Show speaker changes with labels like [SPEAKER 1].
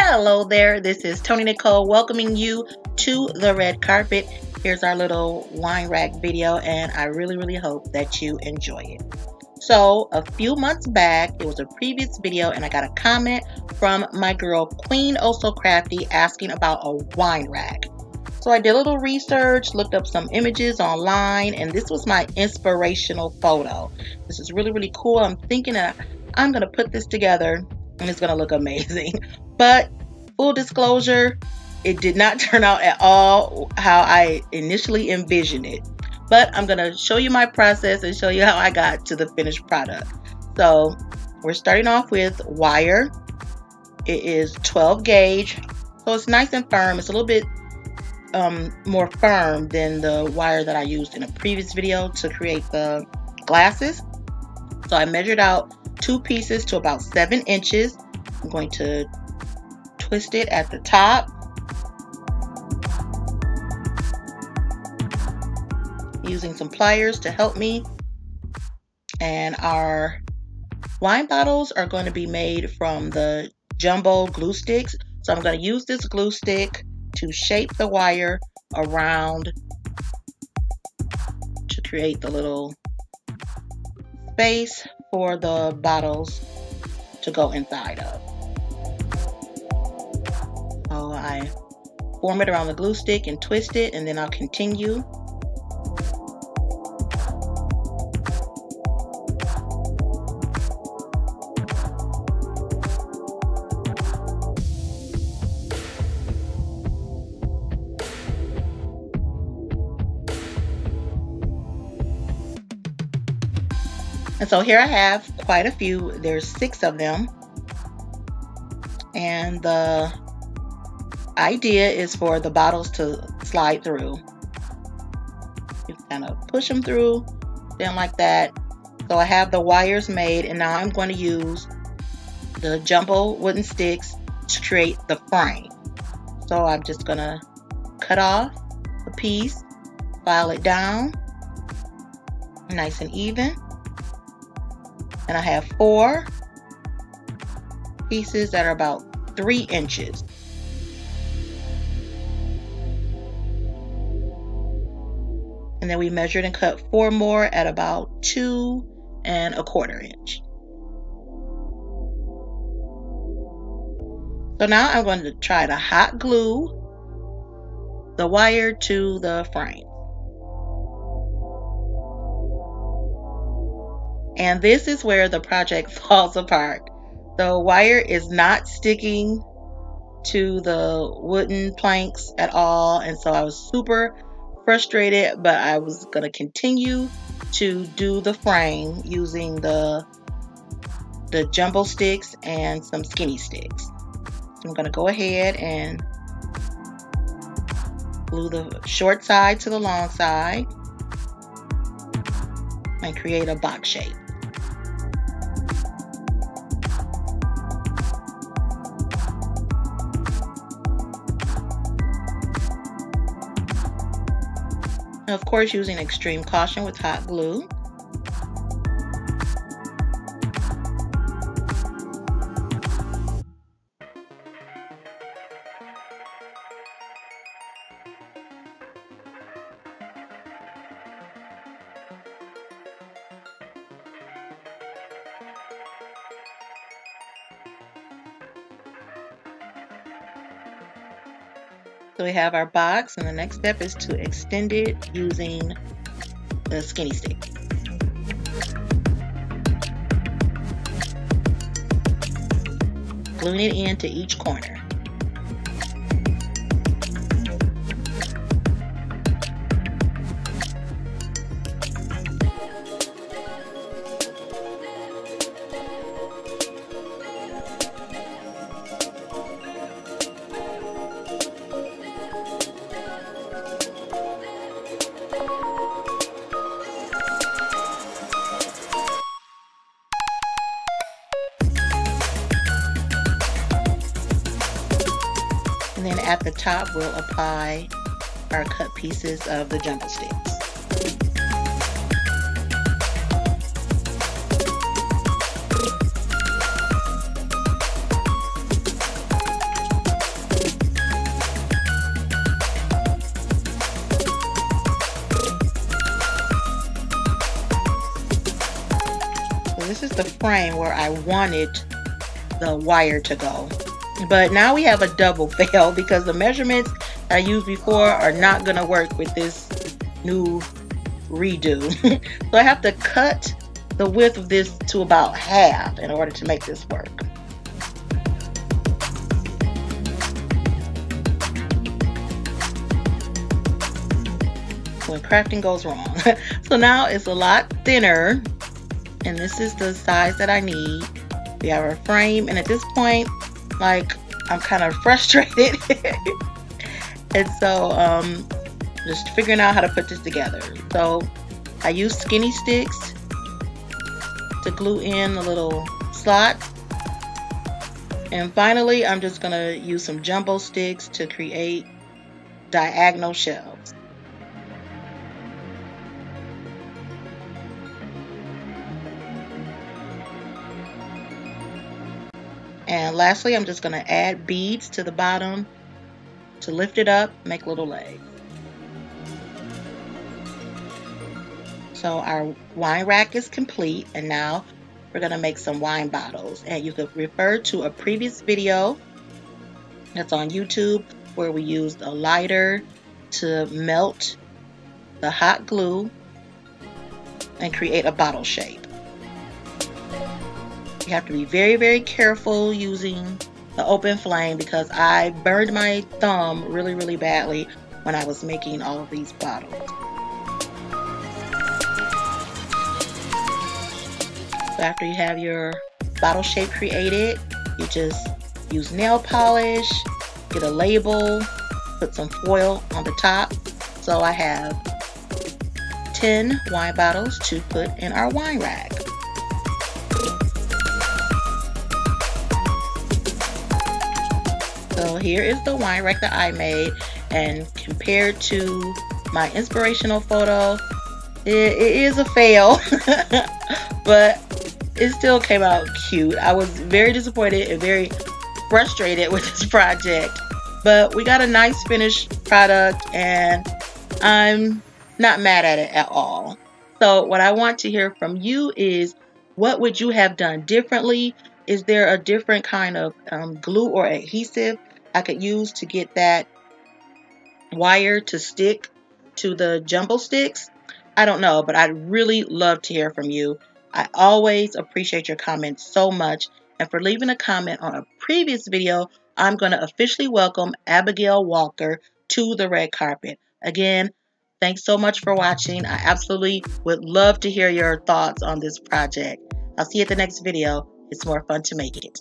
[SPEAKER 1] Hello there, this is Tony Nicole welcoming you to the red carpet. Here's our little wine rack video, and I really hope that you enjoy it. So a few months back, it was a previous video, and I got a comment from my girl Queen Oh So Crafty asking about a wine rack. So I did a little research, looked up some images online, and this was my inspirational photo. This is really cool. I'm thinking that I'm going to put this together and it's going to look amazing. But full disclosure, it did not turn out at all how I initially envisioned it. But I'm going to show you my process and show you how I got to the finished product. So we're starting off with wire. It is 12 gauge. So it's nice and firm. It's a little bit more firm than the wire that I used in a previous video to create the glasses. So I measured out 2 pieces to about 7 inches. I'm going to twist it at the top. Using some pliers to help me. And our wine bottles are going to be made from the jumbo glue sticks. So I'm going to use this glue stick to shape the wire around to create the little space for the bottles to go inside of. So I form it around the glue stick and twist it, and then I'll continue. And so here I have quite a few. There's 6 of them. And the idea is for the bottles to slide through. You kind of push them through, then like that. So I have the wires made, and now I'm going to use the jumbo wooden sticks to create the frame. So I'm just going to cut off a piece, file it down, nice and even. And I have 4 pieces that are about 3 inches. And then we measured and cut 4 more at about 2 1/4 inch. So now I'm going to try to hot glue the wire to the frame. And this is where the project falls apart. The wire is not sticking to the wooden planks at all. And so I was super frustrated, but I was going to continue to do the frame using the jumbo sticks and some skinny sticks. So I'm going to go ahead and glue the short side to the long side and create a box shape. Of course, using extreme caution with hot glue. So we have our box, and the next step is to extend it using the skinny stick. Gluing it into each corner. And then at the top, we'll apply our cut pieces of the jumbo sticks. the frame where I wanted the wire to go. But now we have a double fail because the measurements I used before are not going to work with this new redo. So I have to cut the width of this to about half in order to make this work. When crafting goes wrong. So now it's a lot thinner, and this is the size that I need. We have our frame, and at this point, like, I'm kind of frustrated. And so just figuring out how to put this together. So I use skinny sticks to glue in the little slot, and finally I'm just gonna use some jumbo sticks to create diagonal shelves. And lastly, I'm just going to add beads to the bottom to lift it up, make little legs. So our wine rack is complete, and now we're going to make some wine bottles. And you could refer to a previous video that's on YouTube where we used a lighter to melt the hot glue and create a bottle shape. You have to be very, very careful using the open flame because I burned my thumb really, really badly when I was making all of these bottles. So after you have your bottle shape created, you just use nail polish, get a label, put some foil on the top. So I have 10 wine bottles to put in our wine rack. So here is the wine rack that I made, and compared to my inspirational photo, it is a fail, but it still came out cute. I was very disappointed and very frustrated with this project, but we got a nice finished product and I'm not mad at it at all. So what I want to hear from you is, what would you have done differently? Is there a different kind of glue or adhesive I could use to get that wire to stick to the jumbo sticks? I don't know, but I'd really love to hear from you. I always appreciate your comments so much. And for leaving a comment on a previous video, I'm going to officially welcome Abigail Walker to the red carpet. Again, thanks so much for watching. I absolutely would love to hear your thoughts on this project. I'll see you at the next video. It's more fun to make it.